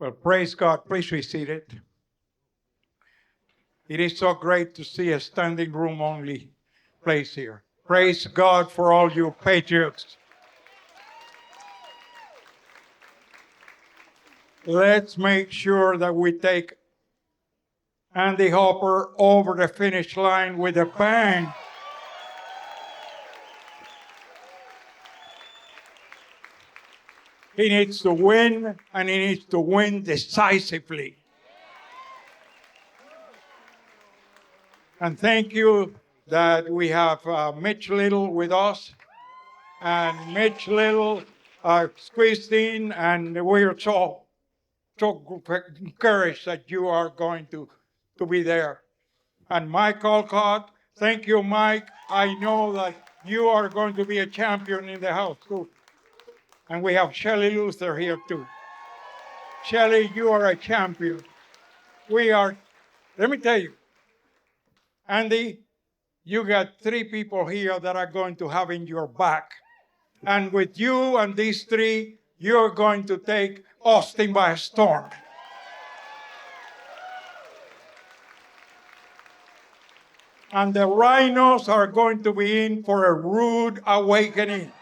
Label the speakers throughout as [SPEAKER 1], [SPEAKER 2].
[SPEAKER 1] Well, praise God. Please be seated. It is so great to see a standing room only place here. Praise God for all you patriots. Let's make sure that we take Andy Hopper over the finish line with a bang. He needs to win, and he needs to win decisively. And thank you that we have Mitch Little with us. And Mitch Little squeezed in, and we're so encouraged that you are going to be there. And Mike Olcott, thank you, Mike. I know that you are going to be a champion in the house, too. And we have Shelley Luther here, too. Shelley, you are a champion. Let me tell you, Andy, you got 3 people here that are going to have in your back. And with you and these 3, you're going to take Austin by storm. And the Rhinos are going to be in for a rude awakening.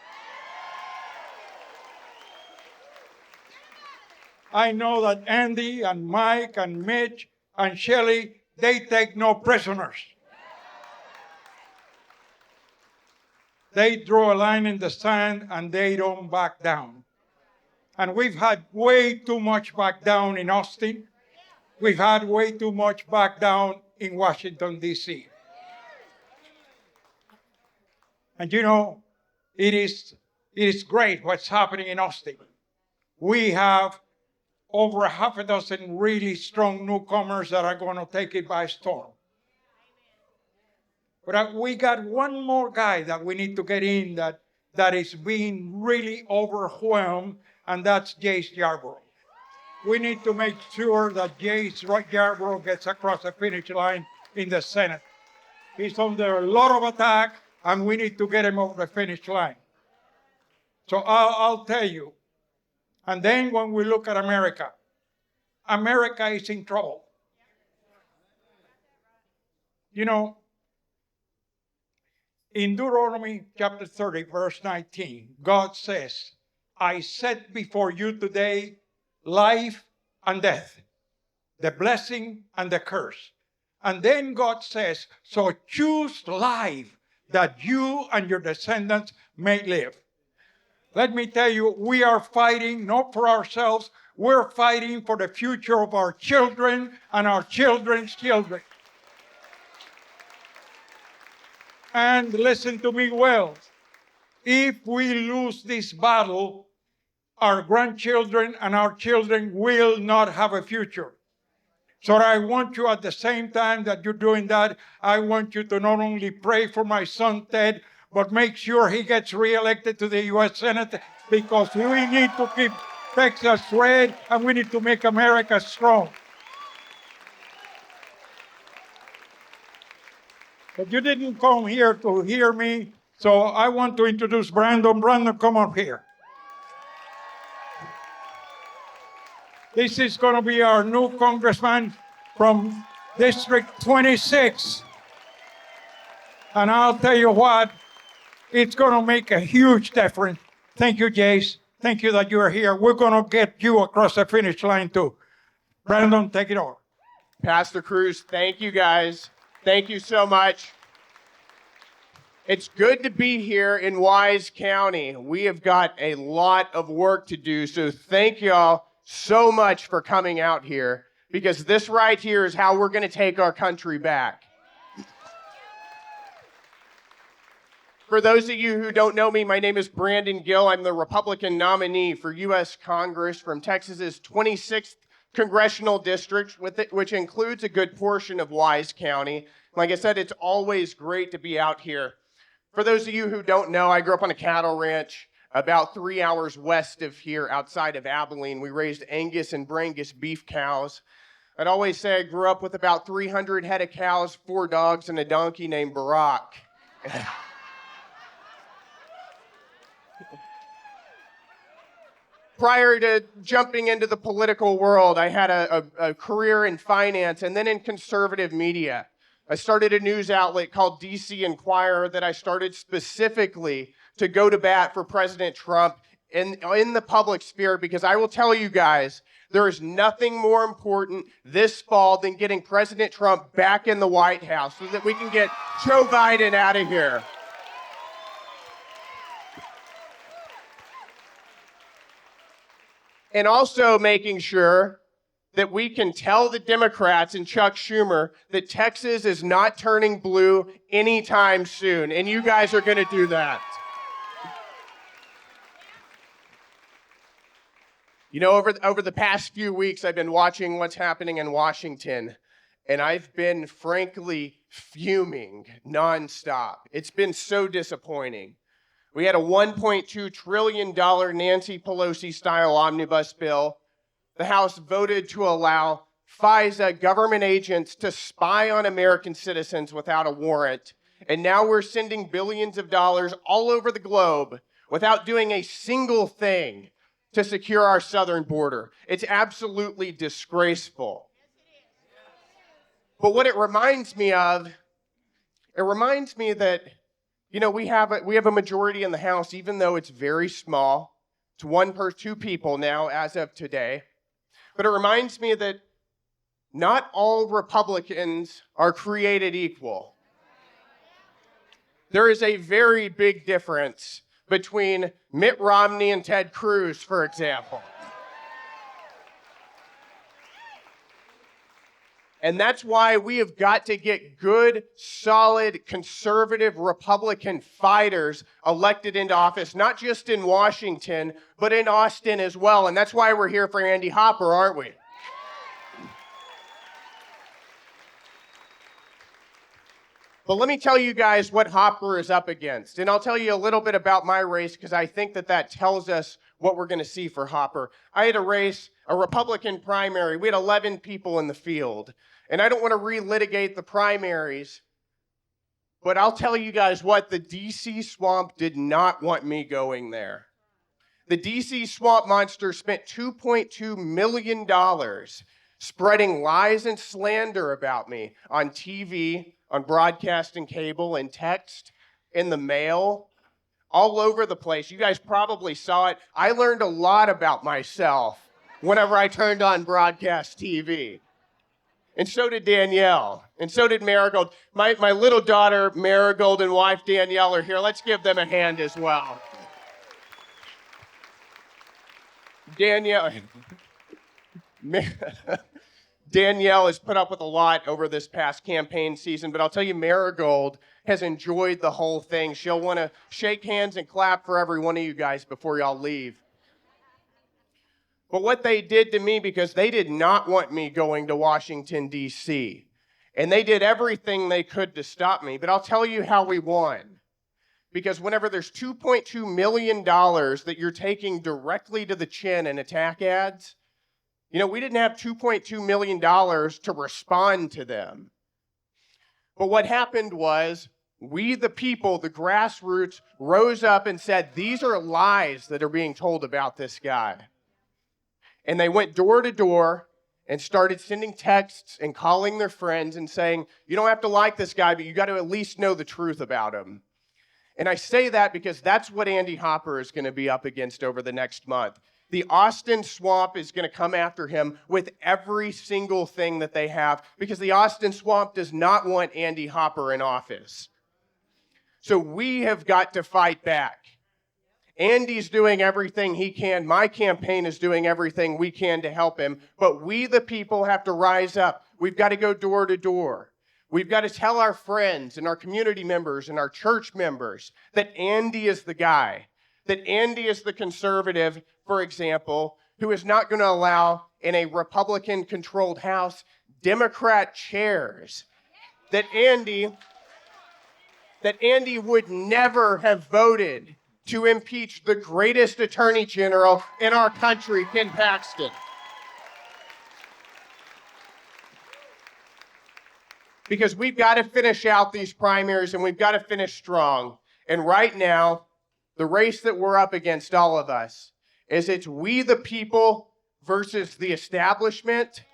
[SPEAKER 1] I know that Andy and Mike and Mitch and Shelley, they take no prisoners. They draw a line in the sand and they don't back down. And we've had way too much back down in Austin. We've had way too much back down in Washington, D.C. And you know, it is great what's happening in Austin. We have over 6 really strong newcomers that are going to take it by storm. But we got one more guy that we need to get in that is being really overwhelmed, and that's Jace Yarborough. We need to make sure that Jace Yarborough gets across the finish line in the Senate. He's under a lot of attack, and we need to get him over the finish line. So I'll tell you. And then when we look at America, America is in trouble. You know, in Deuteronomy chapter 30, verse 19, God says, I set before you today life and death, the blessing and the curse. And then God says, so choose life that you and your descendants may live. Let me tell you, we are fighting not for ourselves, we're fighting for the future of our children and our children's children. And listen to me well. If we lose this battle, our grandchildren and our children will not have a future. So I want you, at the same time that you're doing that, I want you to not only pray for my son Ted, but make sure he gets reelected to the U.S. Senate, because we need to keep Texas red and we need to make America strong. But you didn't come here to hear me, so I want to introduce Brandon. Brandon, come up here. This is going to be our new congressman from District 26. And I'll tell you what, it's going to make a huge difference. Thank you, Jace. Thank you that you are here. We're going to get you across the finish line, too. Brandon, take it over.
[SPEAKER 2] Pastor Cruz, thank you, guys. Thank you so much. It's good to be here in Wise County. We have got a lot of work to do, so thank y'all so much for coming out here, because this right here is how we're going to take our country back. For those of you who don't know me, my name is Brandon Gill. I'm the Republican nominee for U.S. Congress from Texas's 26th congressional district, which includes a good portion of Wise County. Like I said, it's always great to be out here. For those of you who don't know, I grew up on a cattle ranch about 3 hours west of here, outside of Abilene. We raised Angus and Brangus beef cows. I'd always say I grew up with about 300 head of cows, 4 dogs, and a donkey named Barack. Prior to jumping into the political world, I had a career in finance and then in conservative media. I started a news outlet called DC Inquirer that I started specifically to go to bat for President Trump in the public sphere, because I will tell you guys, there is nothing more important this fall than getting President Trump back in the White House so that we can get Joe Biden out of here. And also making sure that we can tell the Democrats and Chuck Schumer that Texas is not turning blue anytime soon. And you guys are going to do that. You know, over the past few weeks, I've been watching what's happening in Washington, and I've been frankly fuming nonstop. It's been so disappointing. We had a $1.2 trillion Nancy Pelosi-style omnibus bill. The House voted to allow FISA government agents to spy on American citizens without a warrant. And now we're sending billions of dollars all over the globe without doing a single thing to secure our southern border. It's absolutely disgraceful. But what it reminds me of, that, you know, we have a majority in the House, even though it's very small. It's two people now as of today. But it reminds me that not all Republicans are created equal. There is a very big difference between Mitt Romney and Ted Cruz, for example. And that's why we have got to get good, solid, conservative Republican fighters elected into office, not just in Washington, but in Austin as well. And that's why we're here for Andy Hopper, aren't we? But let me tell you guys what Hopper is up against. And I'll tell you a little bit about my race, because I think that tells us what we're going to see for Hopper. I had a race, a Republican primary. We had 11 people in the field. And I don't want to relitigate the primaries, but I'll tell you guys what, the DC swamp did not want me going there. The DC swamp monster spent $2.2 million spreading lies and slander about me on TV, on broadcast and cable, and text, in the mail, all over the place. You guys probably saw it. I learned a lot about myself whenever I turned on broadcast TV. And so did Danielle. And so did Marigold. My little daughter, Marigold, and wife, Danielle, are here. Let's give them a hand as well. Danielle has put up with a lot over this past campaign season, but I'll tell you, Marigold has enjoyed the whole thing. She'll want to shake hands and clap for every one of you guys before y'all leave. But what they did to me, because they did not want me going to Washington, D.C., and they did everything they could to stop me, but I'll tell you how we won. Because whenever there's $2.2 million that you're taking directly to the chin in attack ads, you know, we didn't have $2.2 million to respond to them. But what happened was, we, the people, the grassroots, rose up and said, these are lies that are being told about this guy. And they went door to door and started sending texts and calling their friends and saying, you don't have to like this guy, but you got to at least know the truth about him. And I say that because that's what Andy Hopper is going to be up against over the next month. The Austin swamp is going to come after him with every single thing that they have, because the Austin swamp does not want Andy Hopper in office. So we have got to fight back. Andy's doing everything he can. My campaign is doing everything we can to help him. But we, the people, have to rise up. We've got to go door to door. We've got to tell our friends and our community members and our church members that Andy is the guy, that Andy is the conservative, for example, who is not going to allow, in a Republican-controlled House, Democrat chairs, that Andy would never have voted to impeach the greatest attorney general in our country, Ken Paxton. Because we've got to finish out these primaries, and we've got to finish strong. And right now, the race that we're up against, all of us, is it's we the people versus the establishment.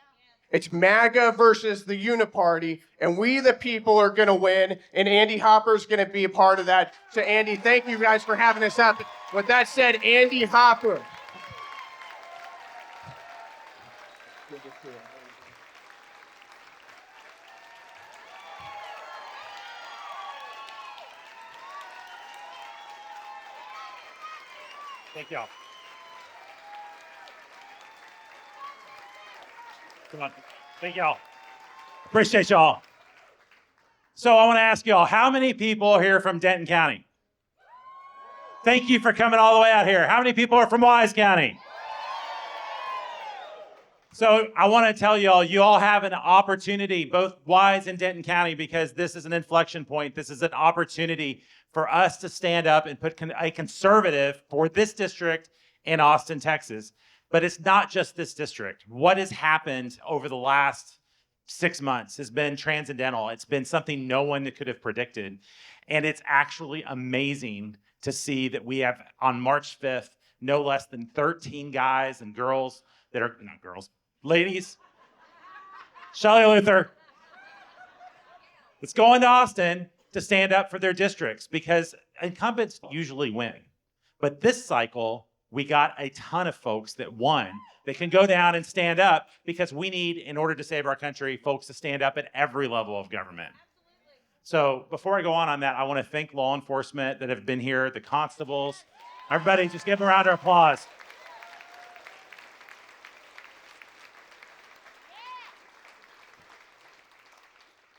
[SPEAKER 2] It's MAGA versus the Uniparty, and we the people are going to win, and Andy Hopper's going to be a part of that. So Andy, thank you guys for having us out. With that said, Andy Hopper.
[SPEAKER 3] Thank y'all. Come on. Thank y'all. Appreciate y'all. So I want to ask y'all, how many people are here from Denton County? Thank you for coming all the way out here. How many people are from Wise County? So I want to tell y'all, you all have an opportunity, both Wise and Denton County, because this is an inflection point. This is an opportunity for us to stand up and put a conservative for this district in Austin, Texas. But it's not just this district. What has happened over the last 6 months has been transcendental. It's been something no one could have predicted. And it's actually amazing to see that we have, on March 5th, no less than 13 guys and girls that are, not girls, ladies, Shelley Luther, let's go into Austin to stand up for their districts, because incumbents usually win. But this cycle, we got a ton of folks that won that can go down and stand up, because we need, in order to save our country, folks to stand up at every level of government. So before I go on that, I want to thank law enforcement that have been here, the constables. Everybody, just give them a round of applause.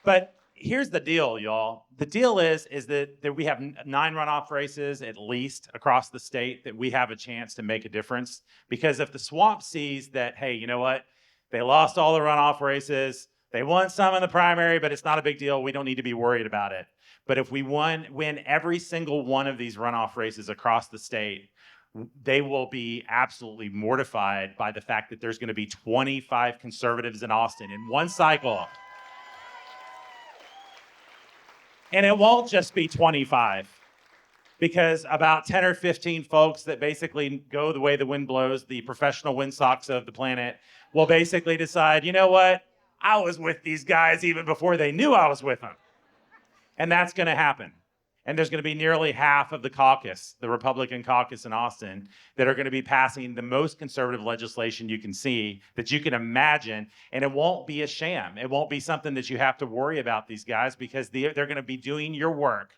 [SPEAKER 3] But here's the deal, y'all. The deal is that we have 9 runoff races at least across the state that we have a chance to make a difference. Because if the swamp sees that, hey, you know what? They lost all the runoff races. They won some in the primary, but it's not a big deal. We don't need to be worried about it. But if we win every single one of these runoff races across the state, they will be absolutely mortified by the fact that there's going to be 25 conservatives in Austin in one cycle. And it won't just be 25, because about 10 or 15 folks that basically go the way the wind blows, the professional windsocks of the planet, will basically decide, you know what? I was with these guys even before they knew I was with them. And that's going to happen. And there's going to be nearly half of the caucus, the Republican caucus in Austin, that are going to be passing the most conservative legislation you can see, that you can imagine. And it won't be a sham. It won't be something that you have to worry about these guys, because they're going to be doing your work,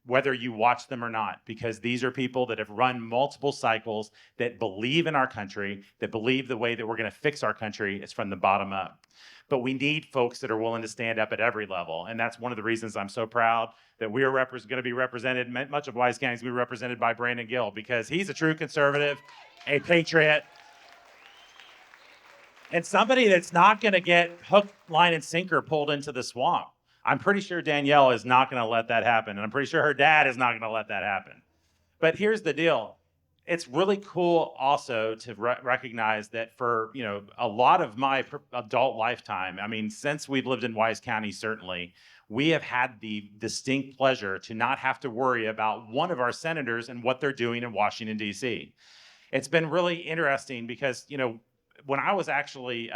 [SPEAKER 3] whether you watch them or not, because these are people that have run multiple cycles, that believe in our country, that believe the way that we're going to fix our country is from the bottom up. But we need folks that are willing to stand up at every level. And that's one of the reasons I'm so proud that we're going to be represented, much of Wise County is going to be represented by Brandon Gill, because he's a true conservative, a patriot, and somebody that's not going to get hook, line, and sinker pulled into the swamp. I'm pretty sure Danielle is not going to let that happen. And I'm pretty sure her dad is not going to let that happen. But here's the deal. It's really cool also to recognize that for, a lot of my adult lifetime, I mean, since we've lived in Wise County, certainly, we have had the distinct pleasure to not have to worry about one of our senators and what they're doing in Washington, D.C. It's been really interesting because, when I was actually,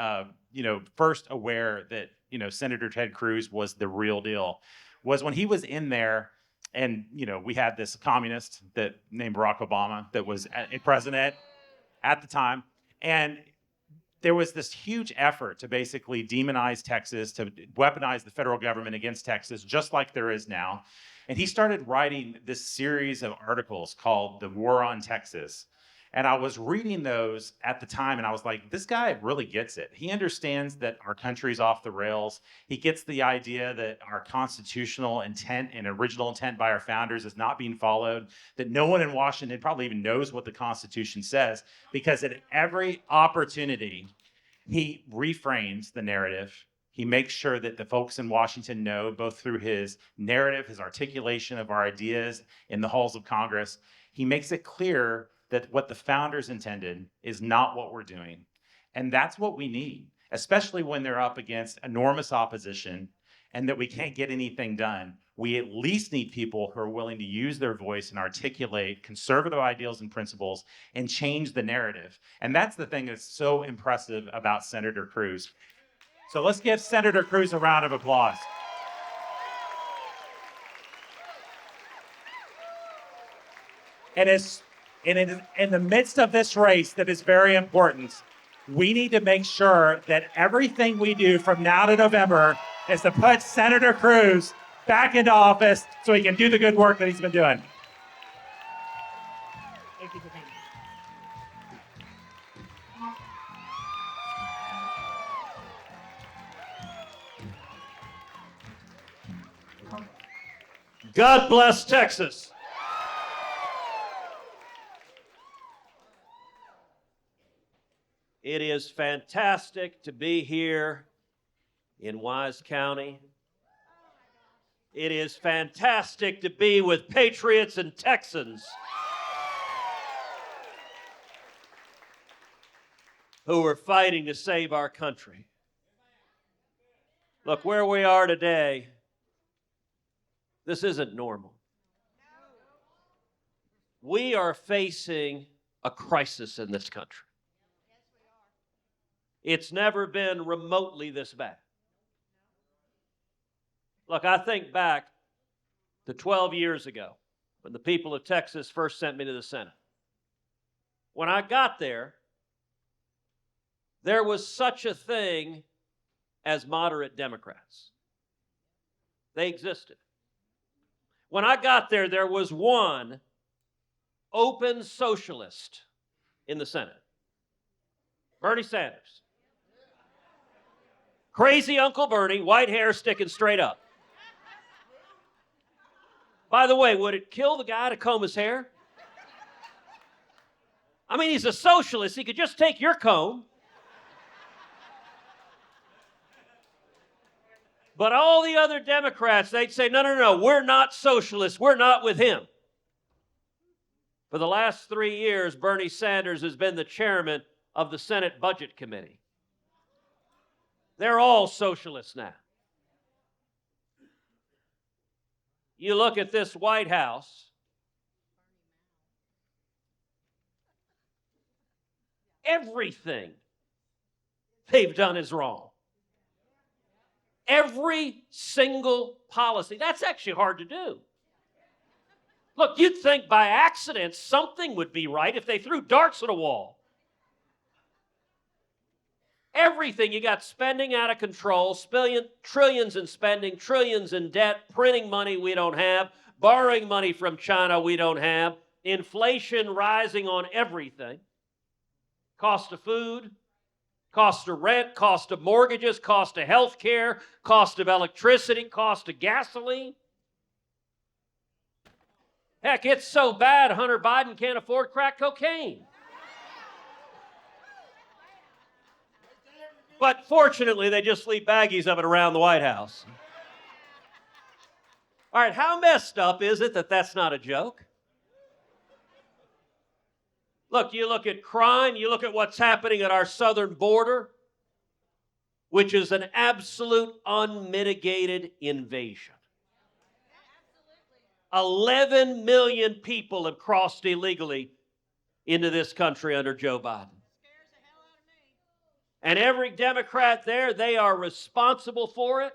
[SPEAKER 3] first aware that, Senator Ted Cruz was the real deal, was when he was in there. And, we had this communist that named Barack Obama that was a president at the time. And there was this huge effort to basically demonize Texas, to weaponize the federal government against Texas, just like there is now. And he started writing this series of articles called The War on Texas. And I was reading those at the time, and I was like, this guy really gets it. He understands that our country's off the rails. He gets the idea that our constitutional intent and original intent by our founders is not being followed, that no one in Washington probably even knows what the Constitution says, because at every opportunity, he reframes the narrative. He makes sure that the folks in Washington know, both through his narrative, his articulation of our ideas in the halls of Congress, he makes it clear that what the founders intended is not what we're doing. And that's what we need, especially when they're up against enormous opposition and that we can't get anything done. We at least need people who are willing to use their voice and articulate conservative ideals and principles and change the narrative. And that's the thing that's so impressive about Senator Cruz. So let's give Senator Cruz a round of applause. And in the midst of this race that is very important, we need to make sure that everything we do from now to November is to put Senator Cruz back into office so he can do the good work that he's been doing. Thank you for being
[SPEAKER 4] here. God bless Texas. It is fantastic to be here in Wise County. It is fantastic to be with patriots and Texans who are fighting to save our country. Look, where we are today, this isn't normal. We are facing a crisis in this country. It's never been remotely this bad. Look, I think back to 12 years ago when the people of Texas first sent me to the Senate. When I got there, there was such a thing as moderate Democrats. They existed. When I got there, there was one open socialist in the Senate, Bernie Sanders. Crazy Uncle Bernie, white hair sticking straight up. By the way, would it kill the guy to comb his hair? I mean, he's a socialist. He could just take your comb. But all the other Democrats, they'd say, no, no, no, we're not socialists. We're not with him. For the last 3 years, Bernie Sanders has been the chairman of the Senate Budget Committee. They're all socialists now. You look at this White House, everything they've done is wrong. Every single policy. That's actually hard to do. Look, you'd think by accident something would be right if they threw darts at a wall. Everything. You got spending out of control, trillions in spending, trillions in debt, printing money we don't have, borrowing money from China we don't have, inflation rising on everything, cost of food, cost of rent, cost of mortgages, cost of health care, cost of electricity, cost of gasoline. Heck, it's so bad Hunter Biden can't afford crack cocaine. But fortunately, they just leave baggies of it around the White House. All right, how messed up is it that that's not a joke? Look, you look at crime, you look at what's happening at our southern border, which is an absolute unmitigated invasion. 11 million people have crossed illegally into this country under Joe Biden. And every Democrat there, they are responsible for it,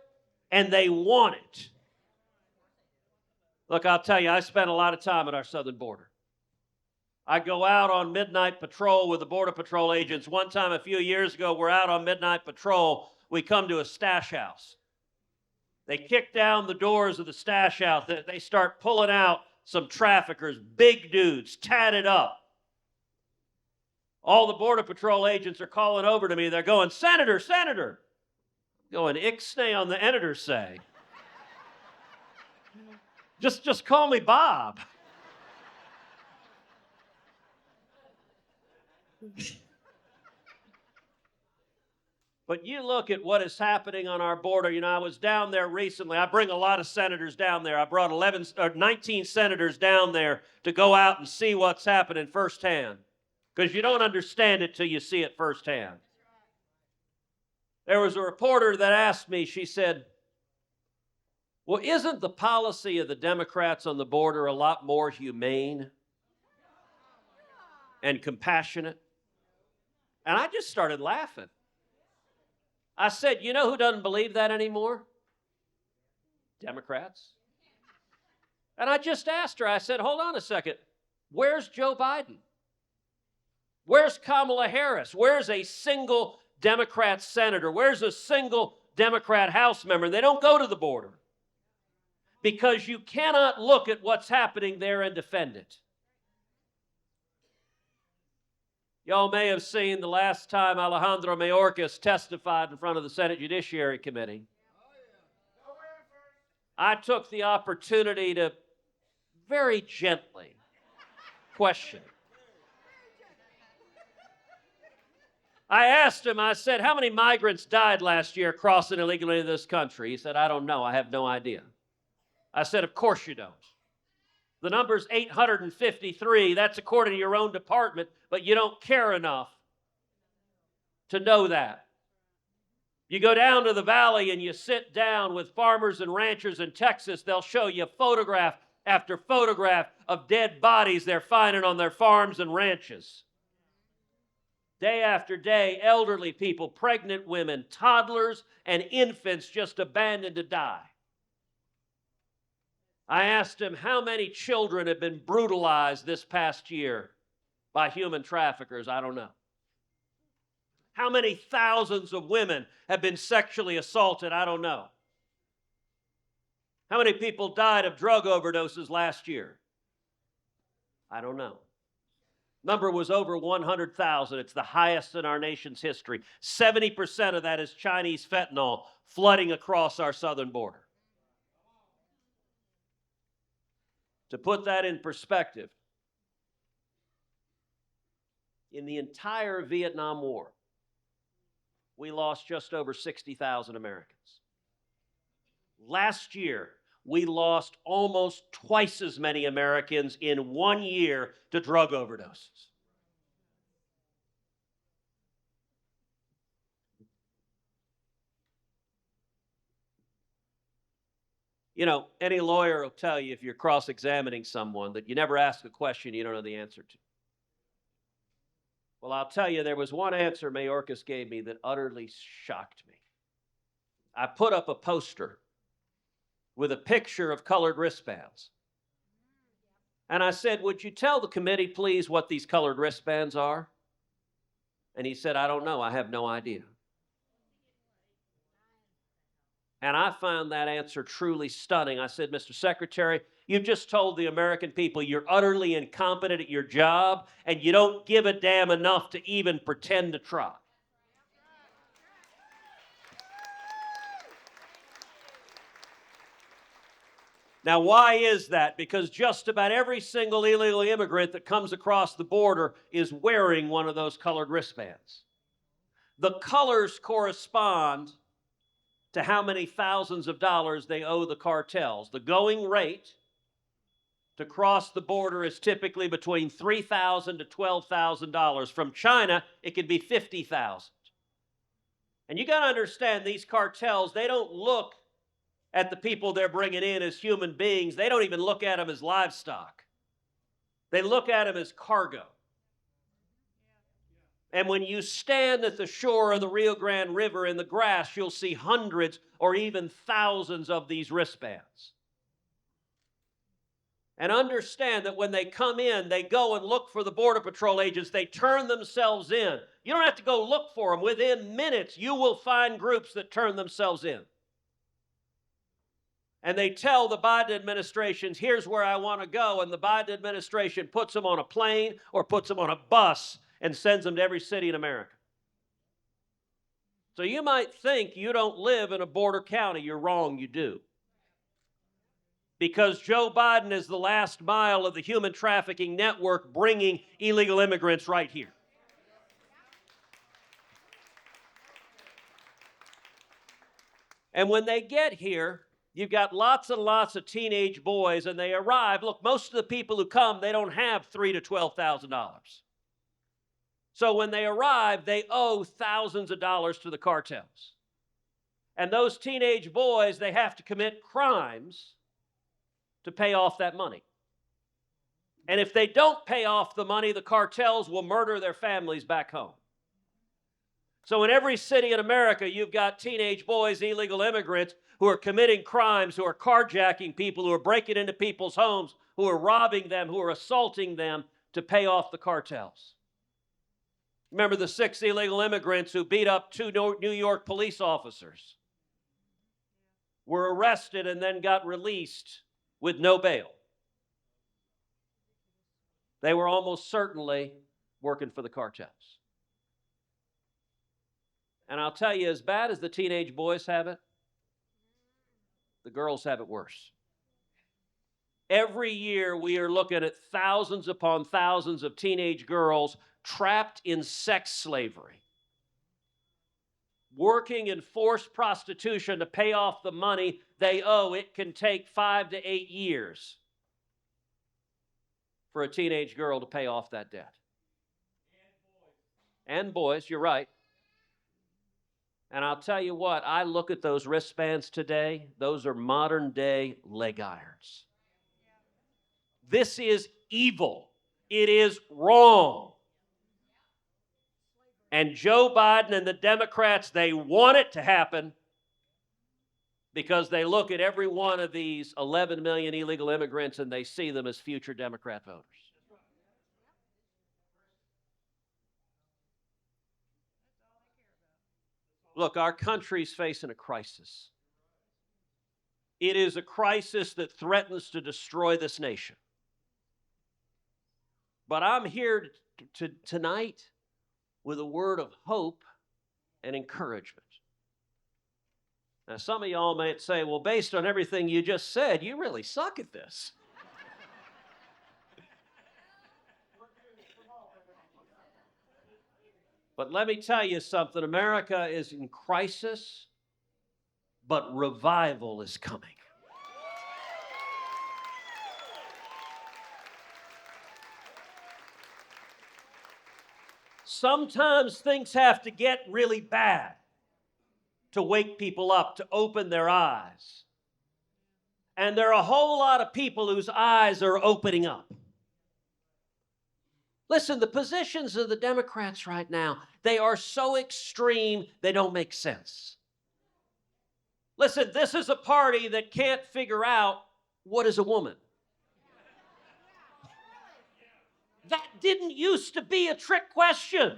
[SPEAKER 4] and they want it. Look, I'll tell you, I spent a lot of time at our southern border. I go out on midnight patrol with the Border Patrol agents. One time a few years ago, we're out on midnight patrol. We come to a stash house. They kick down the doors of the stash house. They start pulling out some traffickers, big dudes, tatted up. All the Border Patrol agents are calling over to me. They're going, Senator, Senator. Going, ixnay on the editor say. Just call me Bob. But you look at what is happening on our border. You know, I was down there recently. I bring a lot of senators down there. I brought 19 senators down there to go out and see what's happening firsthand. Because you don't understand it till you see it firsthand. There was a reporter that asked me, she said, Well, isn't the policy of the Democrats on the border a lot more humane and compassionate? And I just started laughing. I said, you know who doesn't believe that anymore? Democrats. And I just asked her, I said, hold on a second. Where's Joe Biden? Where's Kamala Harris? Where's a single Democrat senator? Where's a single Democrat House member? They don't go to the border because you cannot look at what's happening there and defend it. Y'all may have seen the last time Alejandro Mayorkas testified in front of the Senate Judiciary Committee. I took the opportunity to very gently question him. I asked him, I said, how many migrants died last year crossing illegally into this country? He said, I don't know. I have no idea. I said, of course you don't. The number's 853. That's according to your own department, but you don't care enough to know that. You go down to the valley and you sit down with farmers and ranchers in Texas, they'll show you photograph after photograph of dead bodies they're finding on their farms and ranches. Day after day, elderly people, pregnant women, toddlers, and infants just abandoned to die. I asked him how many children have been brutalized this past year by human traffickers. I don't know. How many thousands of women have been sexually assaulted? I don't know. How many people died of drug overdoses last year? I don't know. Number was over 100,000. It's the highest in our nation's history. 70% of that is Chinese fentanyl flooding across our southern border. To put that in perspective, in the entire Vietnam War, we lost just over 60,000 Americans. Last year, we lost almost twice as many Americans in 1 year to drug overdoses. You know, any lawyer will tell you if you're cross-examining someone that you never ask a question you don't know the answer to. Well, I'll tell you, there was one answer Mayorkas gave me that utterly shocked me. I put up a poster with a picture of colored wristbands. And I said, would you tell the committee, please, what these colored wristbands are? And he said, I don't know. I have no idea. And I found that answer truly stunning. I said, Mr. Secretary, you've just told the American people you're utterly incompetent at your job and you don't give a damn enough to even pretend to try. Now, why is that? Because just about every single illegal immigrant that comes across the border is wearing one of those colored wristbands. The colors correspond to how many thousands of dollars they owe the cartels. The going rate to cross the border is typically between $3,000 to $12,000. From China, it could be $50,000. And you got to understand, these cartels, they don't look at the people they're bringing in as human beings. They don't even look at them as livestock. They look at them as cargo. And when you stand at the shore of the Rio Grande River in the grass, you'll see hundreds or even thousands of these wristbands. And understand that when they come in, they go and look for the Border Patrol agents. They turn themselves in. You don't have to go look for them. Within minutes, you will find groups that turn themselves in. And they tell the Biden administration, here's where I want to go. And the Biden administration puts them on a plane or puts them on a bus and sends them to every city in America. So you might think you don't live in a border county. You're wrong, you do. Because Joe Biden is the last mile of the human trafficking network bringing illegal immigrants right here. And when they get here, you've got lots and lots of teenage boys, and they arrive. Look, most of the people who come, they don't have $3,000 to $12,000. So when they arrive, they owe thousands of dollars to the cartels. And those teenage boys, they have to commit crimes to pay off that money. And if they don't pay off the money, the cartels will murder their families back home. So in every city in America, you've got teenage boys, illegal immigrants, who are committing crimes, who are carjacking people, who are breaking into people's homes, who are robbing them, who are assaulting them to pay off the cartels. Remember the 6 illegal immigrants who beat up 2 New York police officers, were arrested and then got released with no bail. They were almost certainly working for the cartels. And I'll tell you, as bad as the teenage boys have it, the girls have it worse. Every year we are looking at thousands upon thousands of teenage girls trapped in sex slavery, working in forced prostitution to pay off the money they owe. It can take 5 to 8 years for a teenage girl to pay off that debt. And boys, you're right. And I'll tell you what, I look at those wristbands today, those are modern day leg irons. This is evil. It is wrong. And Joe Biden and the Democrats, they want it to happen because they look at every one of these 11 million illegal immigrants and they see them as future Democrat voters. Look, our country's facing a crisis. It is a crisis that threatens to destroy this nation. But I'm here tonight with a word of hope and encouragement. Now, some of y'all might say, well, based on everything you just said, you really suck at this. But let me tell you something. America is in crisis, but revival is coming. Sometimes things have to get really bad to wake people up, to open their eyes. And there are a whole lot of people whose eyes are opening up. Listen, the positions of the Democrats right now, they are so extreme, they don't make sense. Listen, this is a party that can't figure out what is a woman. That didn't used to be a trick question.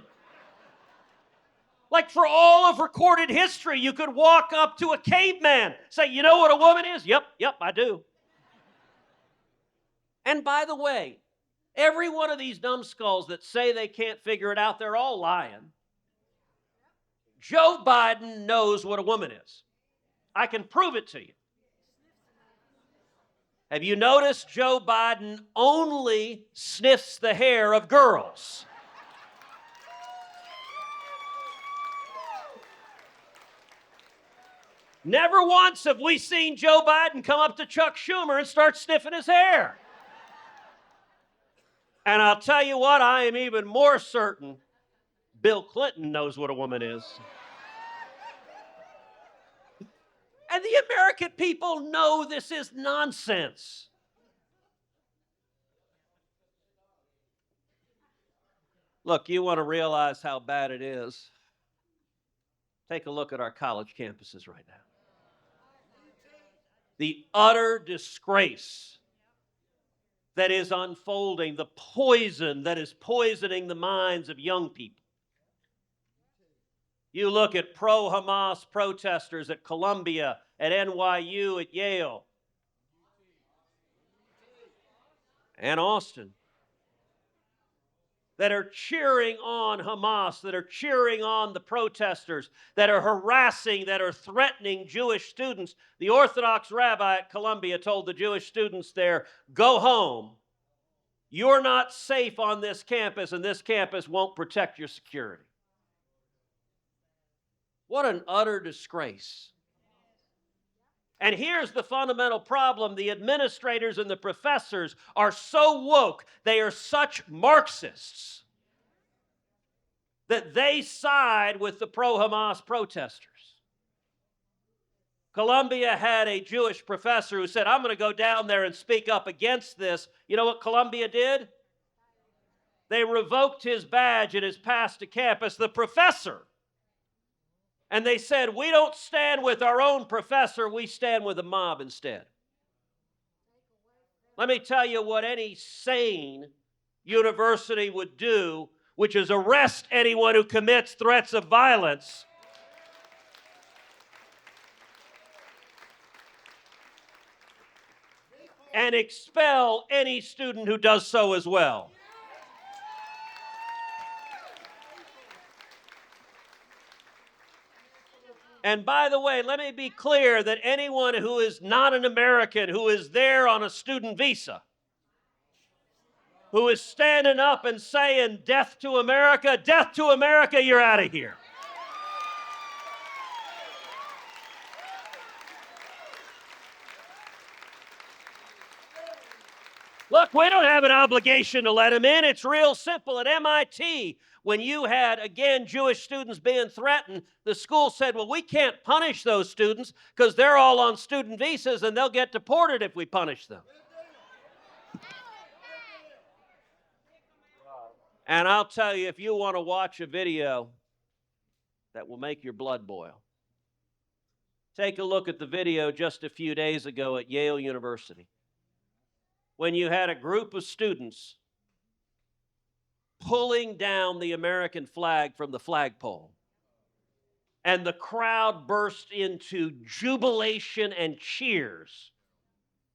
[SPEAKER 4] Like for all of recorded history, you could walk up to a caveman, say, you know what a woman is? Yep, I do. And by the way, every one of these numbskulls that say they can't figure it out, they're all lying. Joe Biden knows what a woman is. I can prove it to you. Have you noticed Joe Biden only sniffs the hair of girls? Never once have we seen Joe Biden come up to Chuck Schumer and start sniffing his hair. And I'll tell you what, I am even more certain Bill Clinton knows what a woman is. And the American people know this is nonsense. Look, you want to realize how bad it is? Take a look at our college campuses right now. The utter disgrace that is unfolding, the poison that is poisoning the minds of young people. You look at pro-Hamas protesters at Columbia, at NYU, at Yale, and Austin, that are cheering on Hamas, that are cheering on the protesters, that are harassing, that are threatening Jewish students. The Orthodox rabbi at Columbia told the Jewish students there, go home. You're not safe on this campus, and this campus won't protect your security. What an utter disgrace. And here's the fundamental problem. The administrators and the professors are so woke, they are such Marxists, that they side with the pro-Hamas protesters. Columbia had a Jewish professor who said, I'm going to go down there and speak up against this. You know what Columbia did? They revoked his badge and his pass to campus, the professor. And they said, we don't stand with our own professor, we stand with the mob instead. Let me tell you what any sane university would do, which is arrest anyone who commits threats of violence. And expel any student who does so as well. And by the way, let me be clear that anyone who is not an American, who is there on a student visa, who is standing up and saying, death to America, you're out of here. Look, we don't have an obligation to let them in. It's real simple. At MIT, when you had, again, Jewish students being threatened, the school said, well, we can't punish those students because they're all on student visas and they'll get deported if we punish them. And I'll tell you, if you want to watch a video that will make your blood boil, take a look at the video just a few days ago at Yale University, when you had a group of students pulling down the American flag from the flagpole. And the crowd burst into jubilation and cheers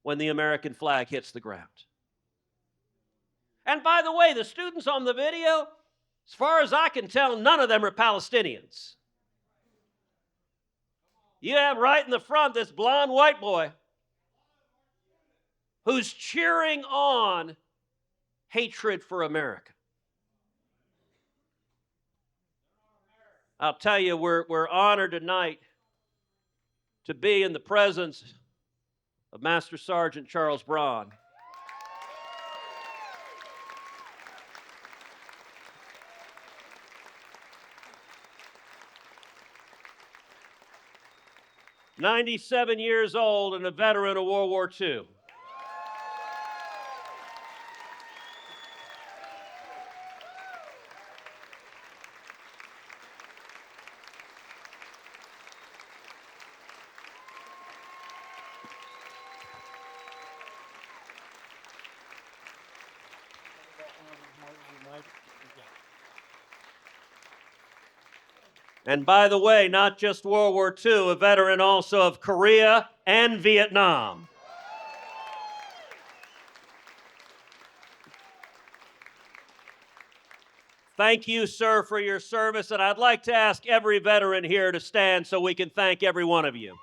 [SPEAKER 4] when the American flag hits the ground. And by the way, the students on the video, as far as I can tell, none of them are Palestinians. You have right in the front this blonde white boy who's cheering on hatred for America. I'll tell you, we're honored tonight to be in the presence of Master Sergeant Charles Braun. "97 years old and a veteran of World War II. And by the way, not just World War II, a veteran also of Korea and Vietnam. Thank you, sir, for your service, and I'd like to ask every veteran here to stand so we can thank every one of you.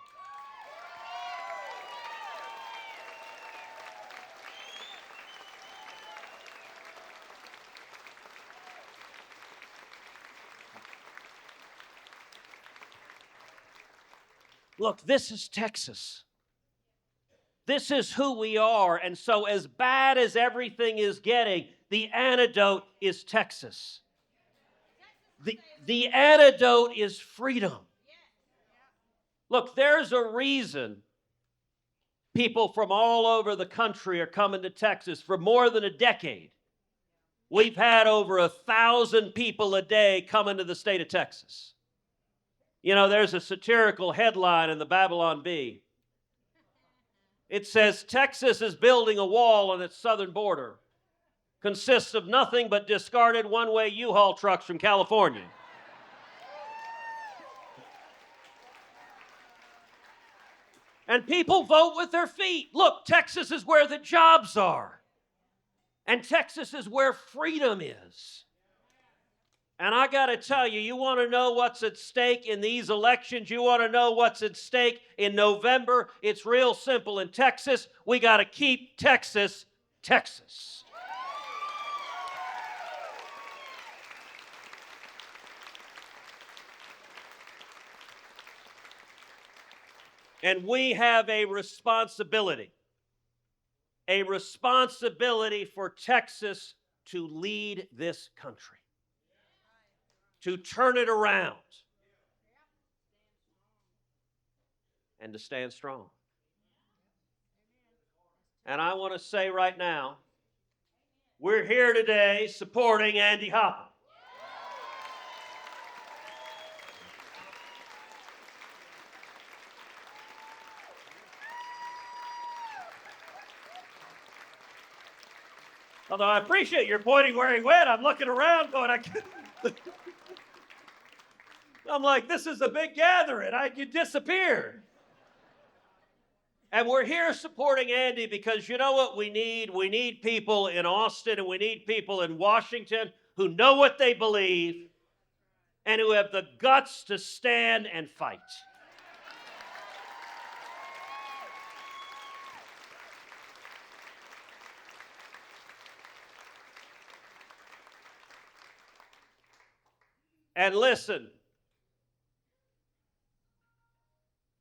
[SPEAKER 4] Look, this is Texas. This is who we are. And so as bad as everything is getting, the antidote is Texas. The antidote is freedom. Look, there's a reason people from all over the country are coming to Texas. For more than a decade, we've had over 1,000 people a day coming to the state of Texas. You know, there's a satirical headline in the Babylon Bee. It says, Texas is building a wall on its southern border. Consists of nothing but discarded one-way U-Haul trucks from California. And people vote with their feet. Look, Texas is where the jobs are. And Texas is where freedom is. And I got to tell you, you want to know what's at stake in these elections? You want to know what's at stake in November? It's real simple. In Texas, we got to keep Texas, Texas. And we have a responsibility for Texas to lead this country, to turn it around. and to stand strong. And I want to say right now, we're here today supporting Andy Hopper. Although I appreciate your pointing where he went, I'm looking around going, I'm like, this is a big gathering. You disappeared. And we're here supporting Andy because you know what we need? We need people in Austin and we need people in Washington who know what they believe and who have the guts to stand and fight. And listen,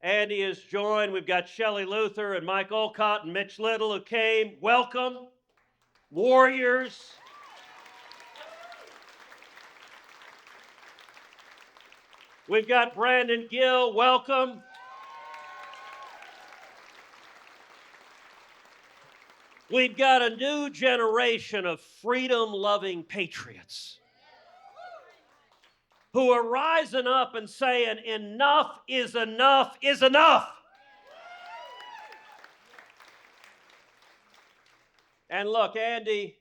[SPEAKER 4] Andy is joined. We've got Shelley Luther and Mike Olcott and Mitch Little who came. Welcome, warriors. We've got Brandon Gill. Welcome. We've got a new generation of freedom-loving patriots who are rising up and saying, enough is enough is enough. And look, Andy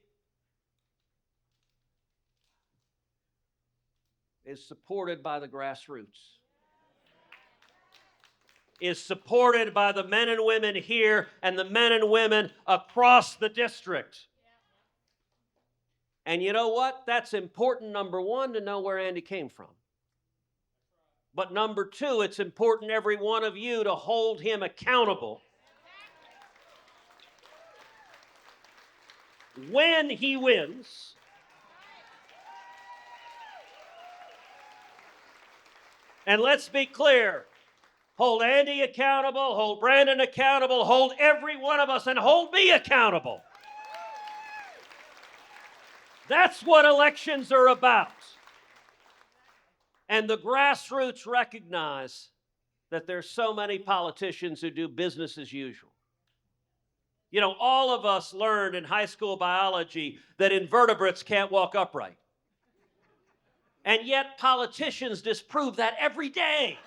[SPEAKER 4] is supported by the grassroots, is supported by the men and women here and the men and women across the district. And you know what? That's important, number one, to know where Andy came from. But number two, it's important, every one of you, to hold him accountable when he wins. And let's be clear, hold Andy accountable, hold Brandon accountable, hold every one of us, and hold me accountable. That's what elections are about. And the grassroots recognize that there's so many politicians who do business as usual. You know, all of us learned in high school biology that invertebrates can't walk upright. And yet politicians disprove that every day.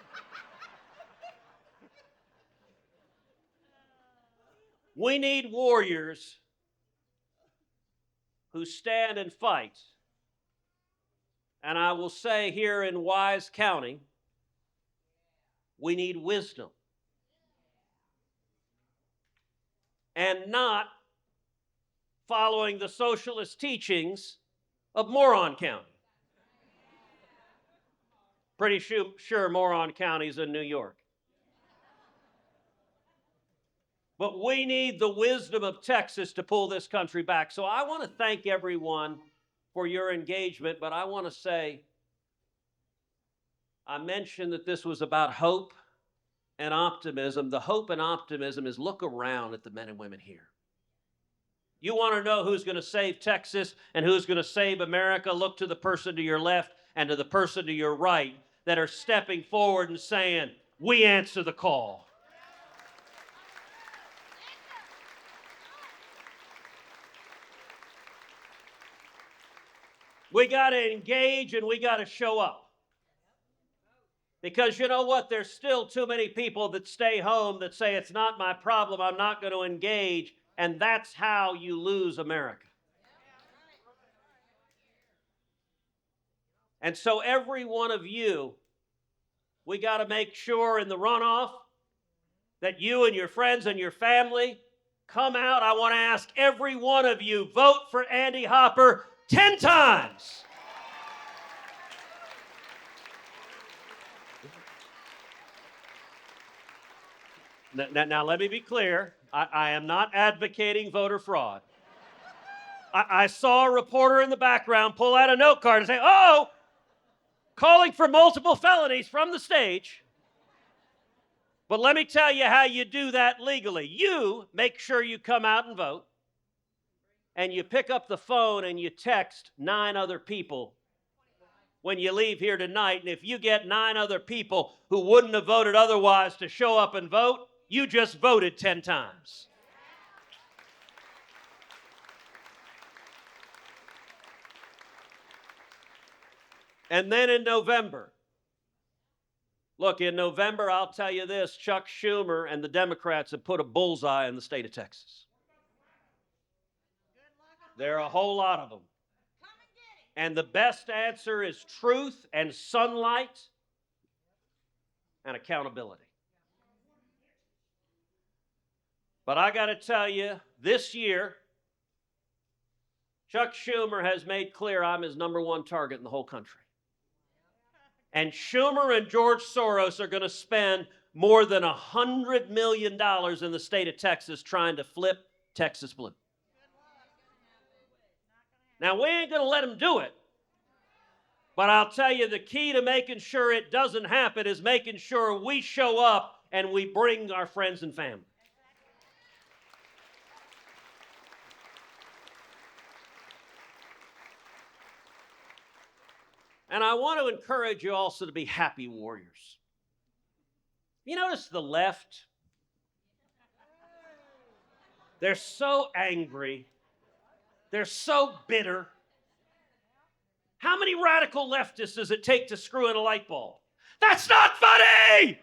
[SPEAKER 4] We need warriors who stand and fight. And I will say here in Wise County, we need wisdom. And not following the socialist teachings of Moron County. Pretty sure Moron County's in New York. But we need the wisdom of Texas to pull this country back. So I want to thank everyone for your engagement, but I want to say, I mentioned that this was about hope and optimism. The hope and optimism is look around at the men and women here. You want to know who's going to save Texas and who's going to save America? Look to the person to your left and to the person to your right that are stepping forward and saying, we answer the call. We got to engage and we got to show up. Because you know what? There's still too many people that stay home that say, it's not my problem, I'm not going to engage, and that's how you lose America. And so every one of you, we got to make sure in the runoff that you and your friends and your family come out. I want to ask every one of you, vote for Andy Hopper 10 times. Now, let me be clear. I am not advocating voter fraud. I saw a reporter in the background pull out a note card and say, oh, calling for multiple felonies from the stage. But let me tell you how you do that legally. You make sure you come out and vote. And you pick up the phone and you text 9 other people when you leave here tonight. And if you get 9 other people who wouldn't have voted otherwise to show up and vote, you just voted 10 times. And then in November, look, in November, I'll tell you this, Chuck Schumer and the Democrats have put a bullseye in the state of Texas. There are a whole lot of them. And the best answer is truth and sunlight and accountability. But I got to tell you, this year, Chuck Schumer has made clear I'm his #1 target in the whole country. And Schumer and George Soros are going to spend more than $100 million in the state of Texas trying to flip Texas blue. Now, we ain't going to let them do it. But I'll tell you, the key to making sure it doesn't happen is making sure we show up and we bring our friends and family. And I want to encourage you also to be happy warriors. You notice the left? They're so angry. They're so bitter. How many radical leftists does it take to screw in a light bulb? That's not funny!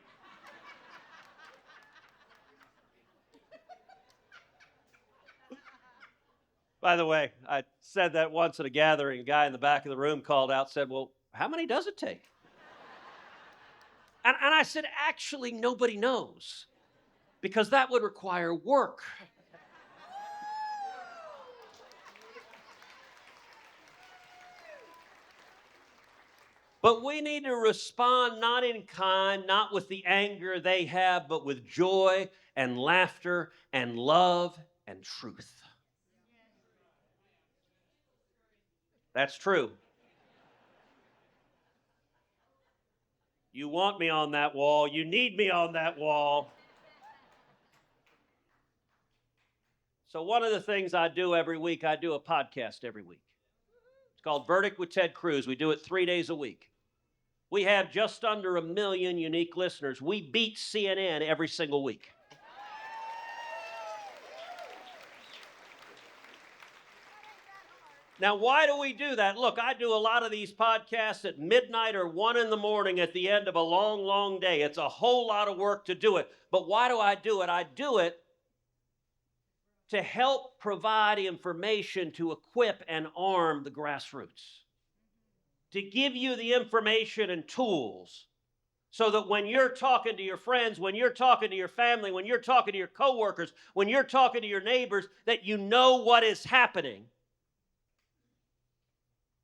[SPEAKER 4] By the way, I said that once at a gathering. A guy in the back of the room called out, said, well, how many does it take? And I said, actually, nobody knows, because that would require work. But we need to respond not in kind, not with the anger they have, but with joy and laughter and love and truth. That's true. You want me on that wall. You need me on that wall. So one of the things I do every week, I do a podcast every week. It's called Verdict with Ted Cruz. We do it 3 days a week. We have just under 1 million unique listeners. We beat CNN every single week. Now, why do we do that? Look, I do a lot of these podcasts at midnight or 1 in the morning at the end of a long, long day. It's a whole lot of work to do it. But why do I do it? I do it to help provide information to equip and arm the grassroots, to give you the information and tools so that when you're talking to your friends, when you're talking to your family, when you're talking to your coworkers, when you're talking to your neighbors, that you know what is happening.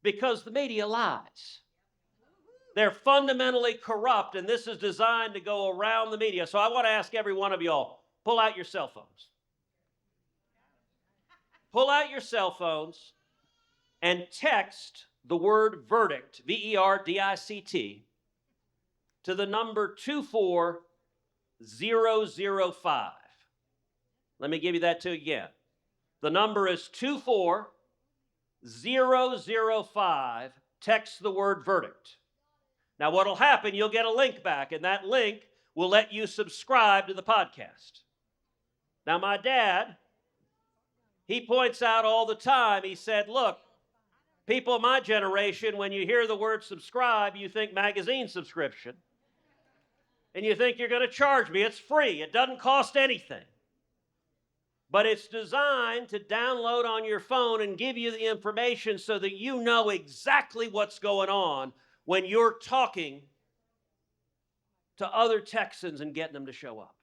[SPEAKER 4] Because the media lies. They're fundamentally corrupt, and this is designed to go around the media. So I want to ask every one of y'all, pull out your cell phones. Pull out your cell phones and text the word verdict, VERDICT, to the number 24005. Let me give you that again. The number is 24005. Text the word verdict. Now, what will happen, you'll get a link back, and that link will let you subscribe to the podcast. Now, my dad, he points out all the time, he said, look, people of my generation, when you hear the word subscribe, you think magazine subscription. And you think you're going to charge me. It's free. It doesn't cost anything. But it's designed to download on your phone and give you the information so that you know exactly what's going on when you're talking to other Texans and getting them to show up.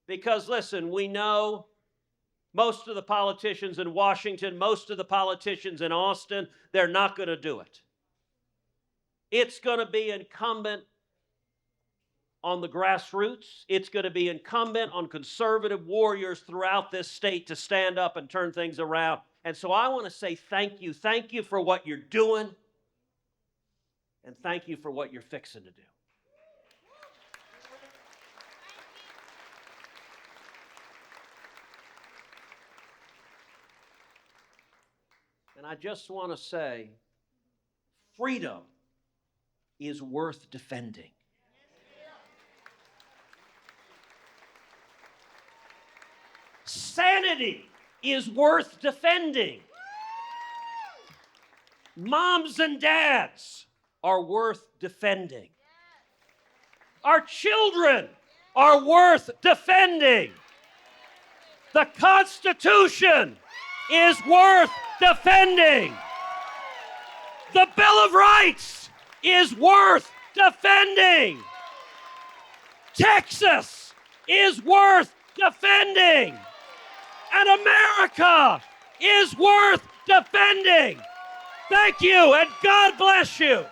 [SPEAKER 4] Because listen, we know most of the politicians in Washington, most of the politicians in Austin, they're not going to do it. It's going to be incumbent on the grassroots. It's going to be incumbent on conservative warriors throughout this state to stand up and turn things around. And so I want to say thank you. Thank you for what you're doing. And thank you for what you're fixing to do. And I just want to say, freedom is worth defending. Sanity is worth defending. Moms and dads are worth defending. Our children are worth defending. The Constitution is worth defending. The Bill of Rights is worth defending. Texas is worth defending. And America is worth defending. Thank you, and God bless you.